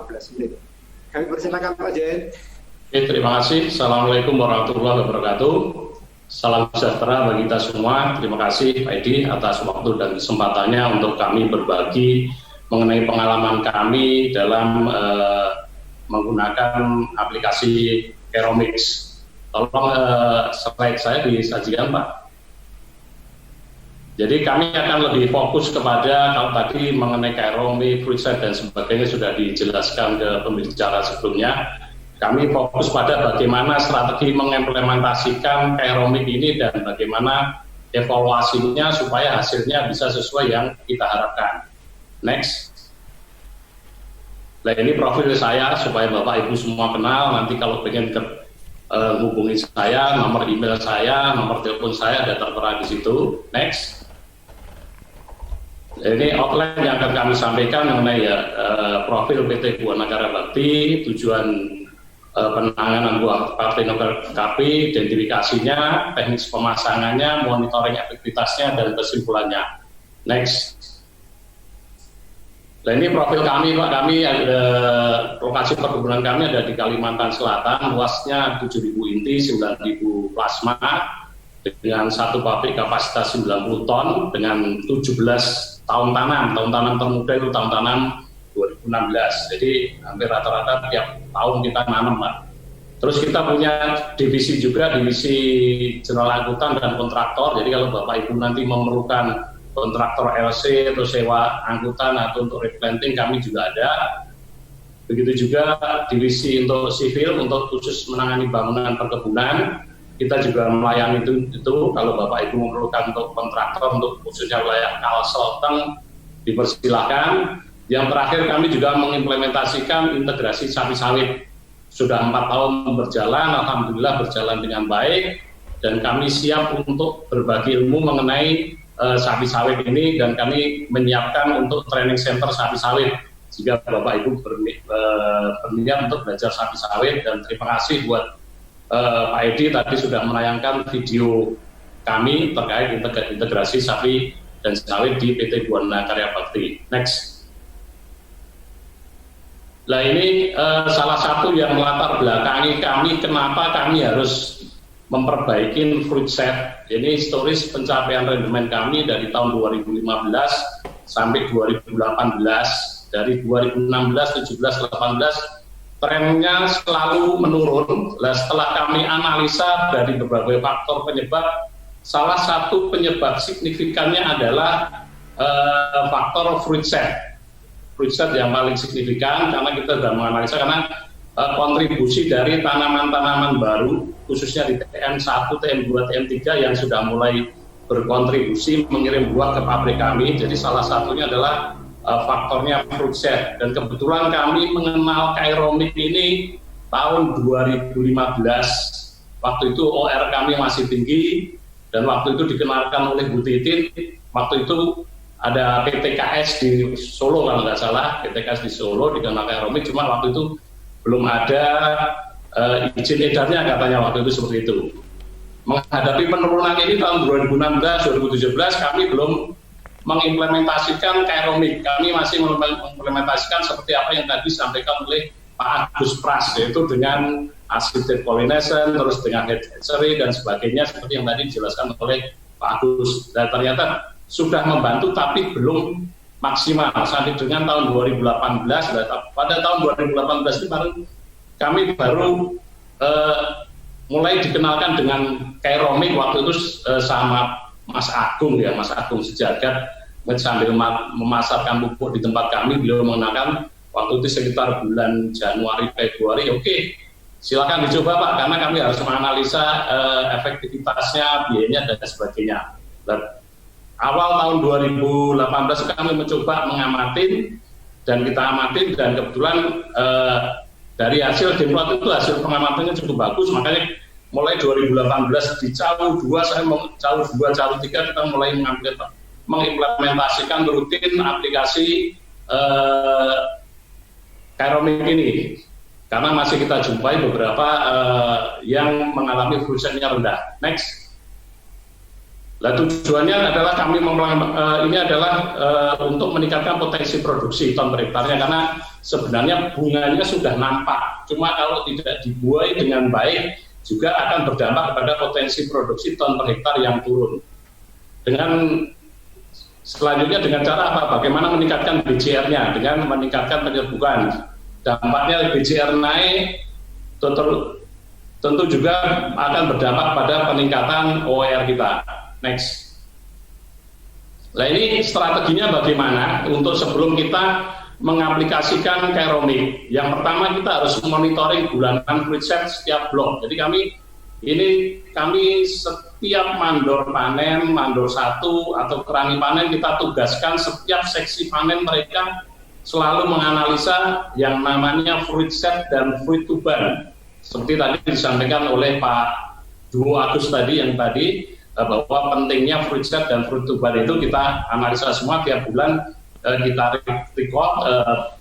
15 menit. Kami persilakan Pak Jen. Oke, terima kasih. Assalamualaikum warahmatullahi wabarakatuh. Salam sejahtera bagi kita semua. Terima kasih Pak Edi atas waktu dan kesempatannya untuk kami berbagi mengenai pengalaman kami dalam menggunakan aplikasi Keromix. Tolong slide saya disajikan Pak. Jadi kami akan lebih fokus kepada, kalau tadi mengenai Keromix, FruitSet dan sebagainya sudah dijelaskan ke pembicara sebelumnya. Kami fokus pada bagaimana strategi mengimplementasikan Keromix ini dan bagaimana evaluasinya supaya hasilnya bisa sesuai yang kita harapkan. Next. Nah ini profil saya supaya Bapak Ibu semua kenal. Nanti kalau pengen hubungi saya, nomor email saya, nomor telepon saya ada tertera di situ. Next. Ini outline yang akan kami sampaikan mengenai profil PT Buana Karya Bakti, tujuan penanganan buah partai KP, identifikasinya, teknik pemasangannya, monitoring efektivitasnya, dan kesimpulannya. Next. Nah ini profil kami Pak, kami lokasi perkebunan kami ada di Kalimantan Selatan, luasnya 7.000 inti, 9.000 plasma, dengan satu pabrik kapasitas 90 ton, dengan 17 tahun tanam termuda itu tahun tanam 2016, jadi hampir rata-rata tiap tahun kita nanam Pak. Terus kita punya divisi juga, divisi general angkutan dan kontraktor, jadi kalau Bapak Ibu nanti memerlukan kontraktor LC atau sewa angkutan atau untuk replanting kami juga ada. Begitu juga divisi untuk sivil, untuk khusus menangani bangunan perkebunan, kita juga melayani itu kalau Bapak Ibu memerlukan untuk kontraktor untuk khususnya wilayah Kalsel, dipersilakan. Yang terakhir kami juga mengimplementasikan integrasi sapi sawit. Sudah 4 tahun berjalan, alhamdulillah berjalan dengan baik, dan kami siap untuk berbagi ilmu mengenai sapi sawit ini, dan kami menyiapkan untuk training center sapi sawit jika Bapak Ibu berniat untuk belajar sapi sawit. Dan terima kasih buat Pak Edi tadi sudah menayangkan video kami terkait integrasi sapi dan sawit di PT Buana Karya Bakti. Next. Nah ini salah satu yang melatar belakangi kami kenapa kami harus memperbaiki FruitSet. Ini historis pencapaian rendemen kami dari tahun 2015 sampai 2018. Dari 2016, 17, 18 trennya selalu menurun. Nah, setelah kami analisa dari berbagai faktor penyebab, salah satu penyebab signifikannya adalah faktor FruitSet. FruitSet yang paling signifikan karena kita sudah menganalisa, karena kontribusi dari tanaman-tanaman baru, khususnya di TM1, TM2, TM3 yang sudah mulai berkontribusi mengirim buah ke pabrik kami. Jadi salah satunya adalah faktornya FruitSet. Dan kebetulan kami mengenal Keromix ini tahun 2015. Waktu itu OR kami masih tinggi, dan waktu itu dikenalkan oleh Bu Titin. Waktu itu ada PTKS di Solo kalau nggak salah, PTKS di Solo dikenal Keromix, cuma waktu itu belum ada izin edarnya katanya waktu itu seperti itu. Menghadapi penurunan ini tahun 2016, 2017 kami belum mengimplementasikan Keromix. Kami masih mengimplementasikan seperti apa yang tadi disampaikan oleh Pak Agus Pras, yaitu dengan assisted pollination, terus dengan head hatchery dan sebagainya seperti yang tadi dijelaskan oleh Pak Agus. Dan ternyata sudah membantu tapi belum maksimal. Sampai dengan tahun 2018, pada tahun 2018 ini kami baru mulai dikenalkan dengan Keromix waktu itu sama Mas Agung ya, Mas Agung Sejagat, sambil memasarkan pupuk di tempat kami. Beliau mengenalkan waktu itu sekitar bulan Januari Februari. Oke, silakan dicoba Pak, karena kami harus menganalisa efektivitasnya, biayanya dan sebagainya. Dan awal tahun 2018 kami mencoba mengamati, dan kita amatin, dan kebetulan dari hasil Demplot itu hasil pengamatannya cukup bagus. Makanya mulai 2018 di Cawu 2, saya mau Cawu 2, Cawu 3 kita mulai mengimplementasikan rutin aplikasi Keromix ini, karena masih kita jumpai beberapa yang mengalami FruitSetnya rendah. Next. Nah, tujuannya adalah ini adalah untuk meningkatkan potensi produksi ton per hektarnya, karena sebenarnya bunganya sudah nampak, cuma kalau tidak dibuai dengan baik juga akan berdampak kepada potensi produksi ton per hektar yang turun. Selanjutnya dengan cara apa? Bagaimana meningkatkan BCR-nya dengan meningkatkan penyerbukan. Dampaknya BCR naik tentu juga akan berdampak pada peningkatan OER kita. Next. Nah, ini strateginya bagaimana untuk sebelum kita mengaplikasikan Keramik. Yang pertama kita harus monitoring bulanan fruit set setiap blok. Jadi kami setiap mandor panen, mandor 1 atau kerangi panen, kita tugaskan setiap seksi panen mereka selalu menganalisa yang namanya fruit set dan fruit tuban. Seperti tadi disampaikan oleh Pak Duo Agus tadi bahwa pentingnya fruit set dan fruit tuban itu kita analisa semua tiap bulan, kita record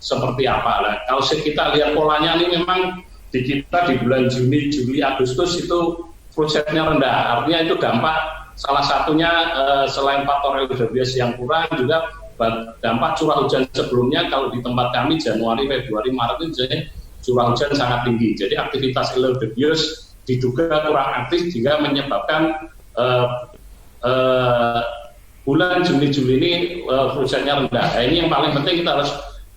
seperti apa. Nah, kalau kita lihat polanya ini memang di kita di bulan Juni, Juli, Agustus itu fruit setnya rendah. Artinya itu dampak salah satunya selain faktor LWS yang kurang, juga dampak curah hujan sebelumnya. Kalau di tempat kami Januari, Februari, Maret itu jadi curah hujan sangat tinggi. Jadi aktivitas LWS diduga kurang aktif sehingga menyebabkan bulan Juni-Juli ini fruit setnya rendah. Nah, ini yang paling penting, kita harus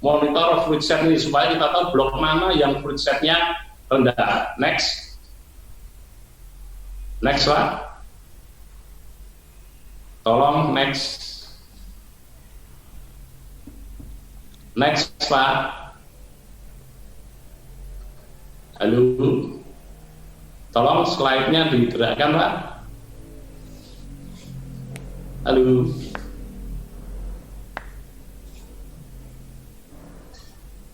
monitor fruit set ini supaya kita tahu blok mana yang fruit setnya rendah. Next Pak. Tolong next Pak. Halo. Tolong slide-nya digerakkan Pak. Halo.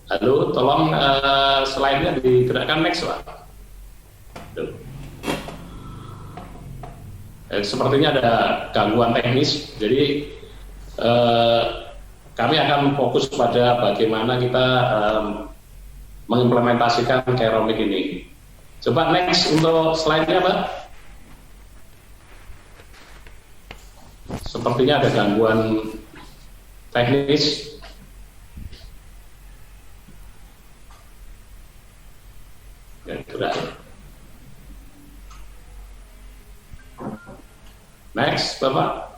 Halo, tolong slide-nya digerakkan next Pak. Sepertinya ada gangguan teknis, jadi kami akan fokus pada bagaimana kita mengimplementasikan Keramik ini. Coba next untuk slide-nya Pak. Sepertinya ada gangguan teknis. Ya, gerak. Next, Bapak.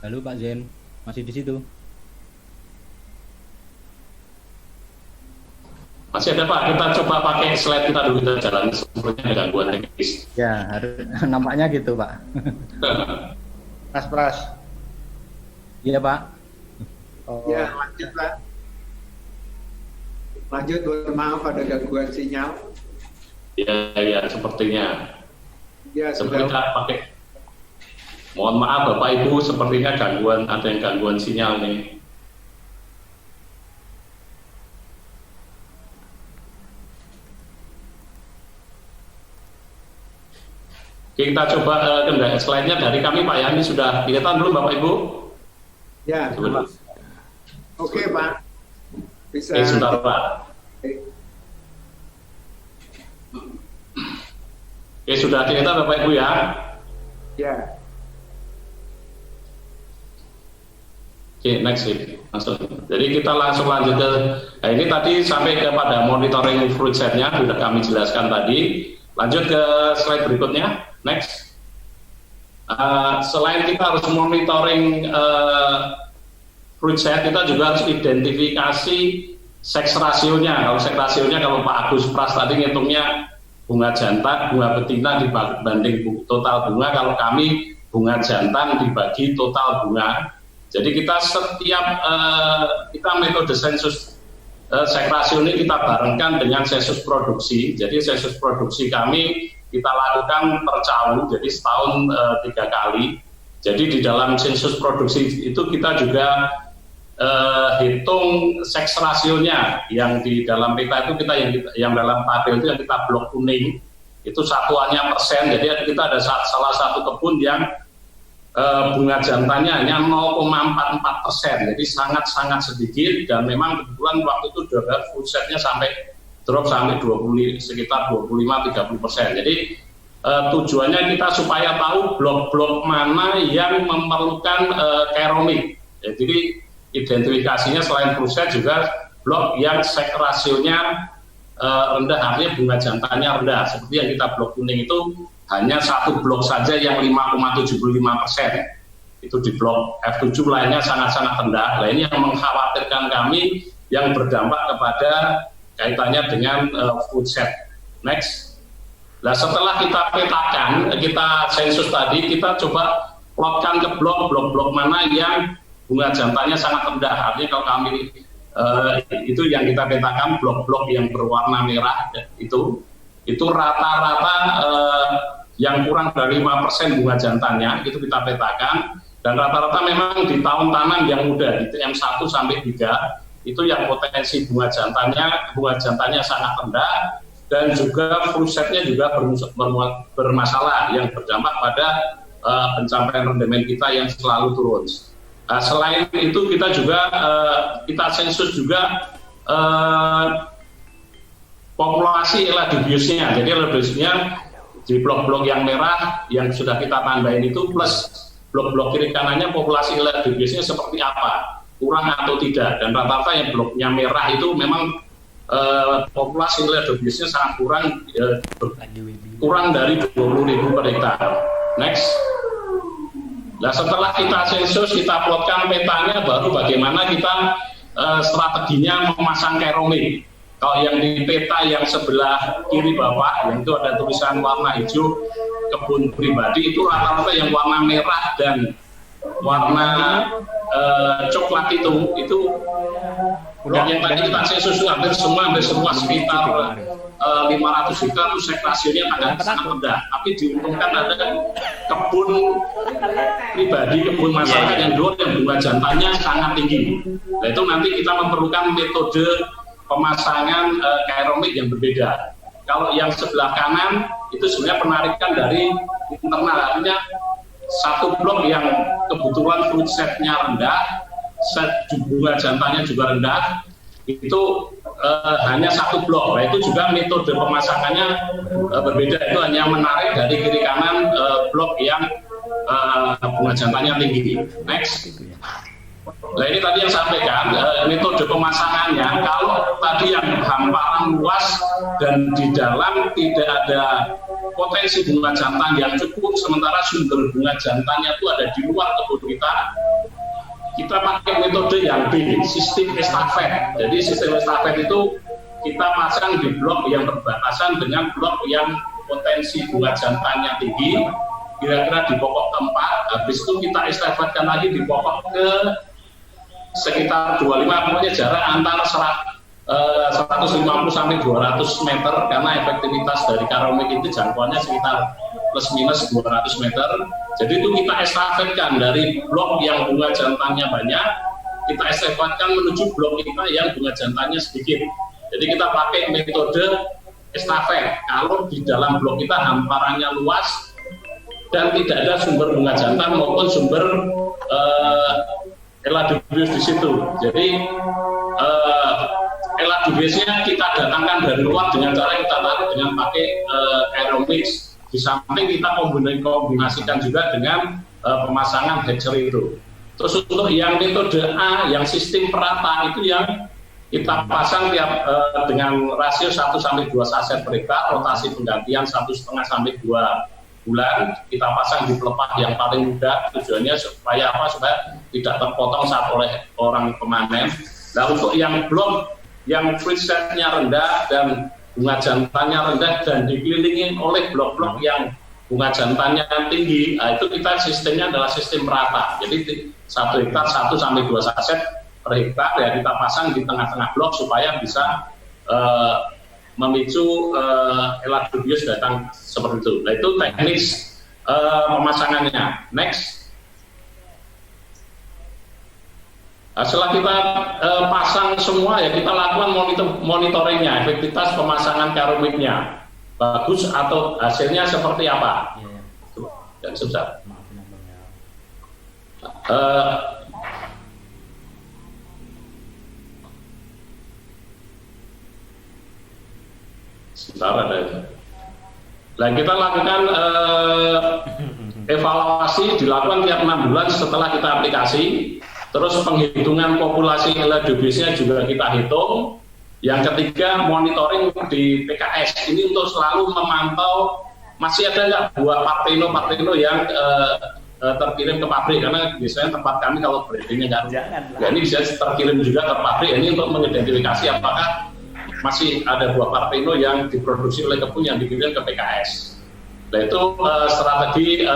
Halo Pak Zen, masih di situ? Masih ada Pak, kita coba pakai slide kita dulu, kita jalan sepertinya ada gangguan teknis. Ya, harus nampaknya gitu Pak. Mas Pras. Iya Pak. Oh. Ya, lanjut Pak. Lanjut, mohon maaf ada gangguan sinyal. Ya, sepertinya. Ya, Seperti sudah. kita pakai. Mohon maaf Bapak Ibu, sepertinya ada yang gangguan sinyal nih. Oke, kita coba slide-nya dari kami Pak ya, ini sudah kelihatan belum Bapak Ibu? Ya, Coba. oke Pak. Bisa. Sebentar Pak. Oke, sudah kelihatan Bapak Ibu ya? Ya. Oke, next langsung. Jadi kita langsung lanjut ke, nah ini tadi sampai kepada monitoring fruit set-nya sudah kami jelaskan tadi. Lanjut ke slide berikutnya, next. Selain kita harus monitoring fruit set, kita juga harus identifikasi seks rasionya. Kalau seks rasionya, kalau Pak Agus Pras tadi ngitungnya bunga jantan, bunga betina dibanding total bunga. Kalau kami bunga jantan dibagi total bunga. Jadi kita setiap kita metode sensus seks rasio ini kita barengkan dengan sensus produksi. Jadi sensus produksi kami kita lakukan per tahun, jadi setahun 3 kali. Jadi di dalam sensus produksi itu kita juga hitung seks rasionya yang di dalam peta itu kita yang dalam tabel itu yang kita blok kuning itu satuannya persen. Jadi kita ada salah satu kebun yang bunga jantannya hanya 0,44%, jadi sangat-sangat sedikit dan memang kebetulan waktu itu juga fruit set-nya drop sampai sekitar 25-30%. Jadi tujuannya kita supaya tahu blok-blok mana yang memerlukan keromik. Ya, jadi identifikasinya selain fruit set juga blok yang seks rasionya rendah, artinya bunga jantannya rendah. Seperti yang kita blok kuning itu hanya satu blok saja yang 5,75%. Itu di blok F7, lainnya sangat-sangat rendah. Nah, ini yang mengkhawatirkan kami yang berdampak kepada kaitannya dengan food set. Next. Nah, setelah kita petakan, kita sensus tadi, kita coba plotkan ke blok mana yang bunga jantannya sangat rendah. Artinya kalau kami itu yang kita petakan blok-blok yang berwarna merah itu rata-rata yang kurang dari 5% bunga jantannya itu kita petakan, dan rata-rata memang di tahun tanam yang muda di TM1 sampai 3 itu yang potensi bunga jantannya sangat rendah dan juga fruit set-nya juga bermasalah yang berdampak pada pencapaian rendemen kita yang selalu turun. Selain itu kita juga kita sensus juga populasi eladibiusnya. Jadi eladibiusnya di blok-blok yang merah yang sudah kita tandain itu plus blok-blok kiri kanannya populasi eladibiusnya seperti apa, kurang atau tidak. Dan rata-rata yang bloknya merah itu memang populasi eladibiusnya sangat kurang dari 20.000 per hektar. Next. Nah, setelah kita sensus, kita plotkan petanya, baru bagaimana kita strateginya memasang keromik. Kalau yang di peta yang sebelah kiri Bapak, yang itu ada tulisan warna hijau kebun pribadi, itu rata-rata yang warna merah dan warna coklat itu yang tadi kita sensus hampir semua sekitar 500 hektar itu seks rasionya sangat rendah. Tapi diuntungkan ada kebun pribadi, kebun masyarakat yang bunga jantannya sangat tinggi. Nah, itu nanti kita memerlukan metode pemasangan keromik yang berbeda. Kalau yang sebelah kanan itu sebenarnya penarikan dari internal, artinya satu blok yang kebetulan fruit set-nya rendah, set bunga jantannya juga rendah, itu hanya satu blok. Nah, itu juga metode pemasangannya berbeda, itu hanya menarik dari kiri kanan blok yang bunga jantannya tinggi. Next. Nah, ini tadi yang sampaikan metode pemasangannya. Kalau tadi yang hamparan luas dan di dalam tidak ada potensi bunga jantan yang cukup, sementara sumber bunga jantannya itu ada di luar kebun kita pakai metode yang B, sistem estafet. Jadi sistem estafet itu kita pasang di blok yang berbatasan dengan blok yang potensi bunga jantannya tinggi, kira-kira di pokok keempat. Habis itu kita estafetkan lagi di pokok ke sekitar 25, pokoknya jarak antara 150 sampai 200 meter, karena efektivitas dari karomik itu jangkauannya sekitar plus minus 200 meter. Jadi itu kita estafetkan dari blok yang bunga jantannya banyak, kita estafetkan menuju blok kita yang bunga jantannya sedikit. Jadi kita pakai metode estafet. Kalau di dalam blok kita hamparannya luas dan tidak ada sumber bunga jantan maupun sumber eladubius di situ. Jadi eladubiusnya kita datangkan dari luar dengan cara kita tarik dengan pakai aeromix. Di samping kita kombinasikan juga dengan pemasangan hatchery itu. Terus untuk yang metode A, yang sistem perata itu yang kita pasang tiap dengan rasio 1-2 saset per hektar, rotasi penggantian 1,5 sampai 2 bulan. Kita pasang di pelepah yang paling mudah, tujuannya supaya apa? Supaya tidak terpotong saat oleh orang pemanen. Nah, untuk yang blok yang fruit setnya rendah dan bunga jantannya rendah dan dikelilingi oleh blok-blok yang bunga jantannya tinggi, nah itu kita sistemnya adalah sistem merata. Jadi 1 hektar 1-2 saset per hektar ya kita pasang di tengah-tengah blok supaya bisa memicu eladubius datang seperti itu. Nah itu teknis pemasangannya. Next. Nah, setelah kita pasang semua ya kita lakukan monitoringnya, efektivitas pemasangan karomiknya bagus atau hasilnya seperti apa. Dan susah. Sebentar ada itu. Nah kita lakukan evaluasi dilakukan tiap 6 bulan setelah kita aplikasi. Terus penghitungan populasi eladubiusnya juga kita hitung. Yang ketiga, monitoring di PKS. Ini untuk selalu memantau masih ada nggak buah parteno yang terkirim ke pabrik. Karena biasanya tempat kami kalau breedingnya nggak ya ini bisa terkirim juga ke pabrik. Ini untuk mengidentifikasi apakah masih ada buah parteno yang diproduksi oleh kebun yang dikirim ke PKS. Nah itu strategi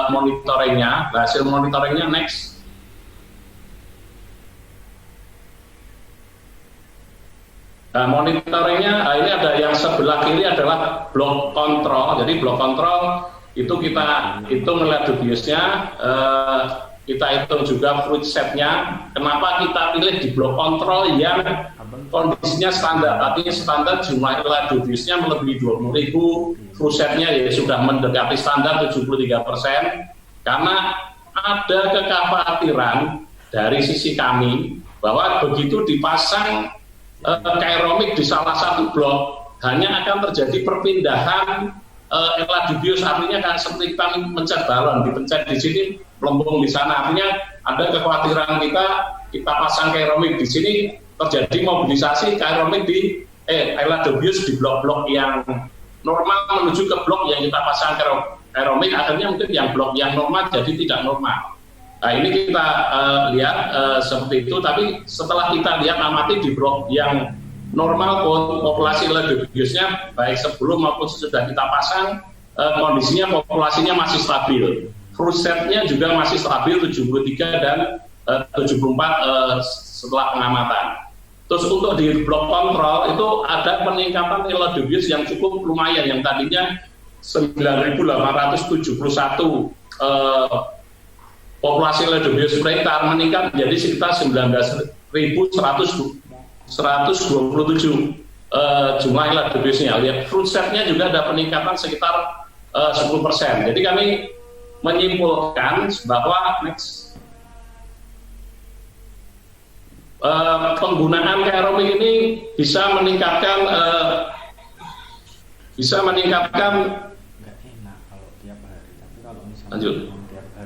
monitoringnya. Nah, hasil monitoringnya next. Nah, monitoringnya ini ada yang sebelah kiri adalah blok kontrol. Jadi blok kontrol itu kita hitung eladubiusnya, kita hitung juga fruit setnya. Kenapa kita pilih di blok kontrol yang kondisinya standar? Artinya standar jumlah eladubiusnya melebihi 20.000, fruit setnya ya sudah mendekati standar 73%. Karena ada kekhawatiran dari sisi kami bahwa begitu dipasang kairomik di salah satu blok hanya akan terjadi perpindahan eladubius, artinya kan seperti kita mencet balon, dipencet di sini melembung di sana, artinya ada kekhawatiran kita pasang kairomik di sini terjadi mobilisasi kairomik di eladubius di blok-blok yang normal menuju ke blok yang kita pasang kairomik, akhirnya mungkin yang blok yang normal jadi tidak normal. Nah ini kita lihat seperti itu, tapi setelah kita lihat amati di blok yang normal populasi eladubiusnya baik sebelum maupun sesudah kita pasang kondisinya populasinya masih stabil, fruit setnya juga masih stabil 73 dan 74 setelah pengamatan. Terus untuk di blok kontrol itu ada peningkatan eladubius yang cukup lumayan, yang tadinya 9.871 populasi eladubius per hektar meningkat menjadi sekitar 19.127 jumlah eladubiusnya. Lihat fruit setnya juga ada peningkatan sekitar 10%. Jadi kami menyimpulkan bahwa penggunaan kairomik ini bisa meningkatkan lanjut.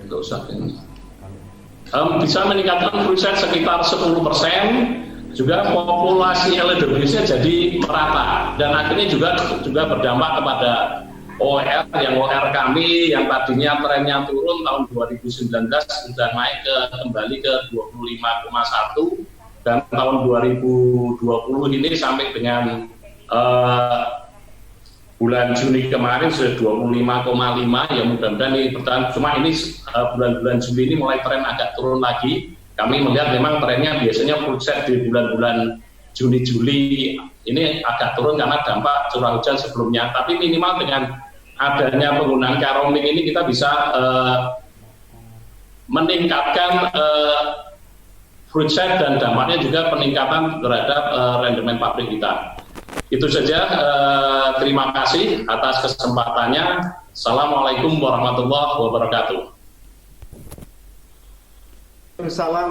Nggak usah ini. Bisa meningkatkan fruit set sekitar 10%, juga populasi eladubiusnya jadi merata dan akhirnya juga berdampak kepada yang OR kami yang tadinya trennya turun tahun 2019 sudah naik kembali ke 25,1, dan tahun 2020 ini sampai dengan bulan Juni kemarin sudah 25,5, ya mudah-mudahan ini bertahan. Cuma ini bulan-bulan Juli ini mulai tren agak turun lagi. Kami melihat memang trennya biasanya fruit set di bulan-bulan Juni-Juli ini agak turun karena dampak curah hujan sebelumnya. Tapi minimal dengan adanya penggunaan karomik ini kita bisa meningkatkan fruit set dan dampaknya juga peningkatan terhadap rendemen pabrik kita. Itu saja, terima kasih atas kesempatannya. Assalamualaikum warahmatullahi wabarakatuh. Salam.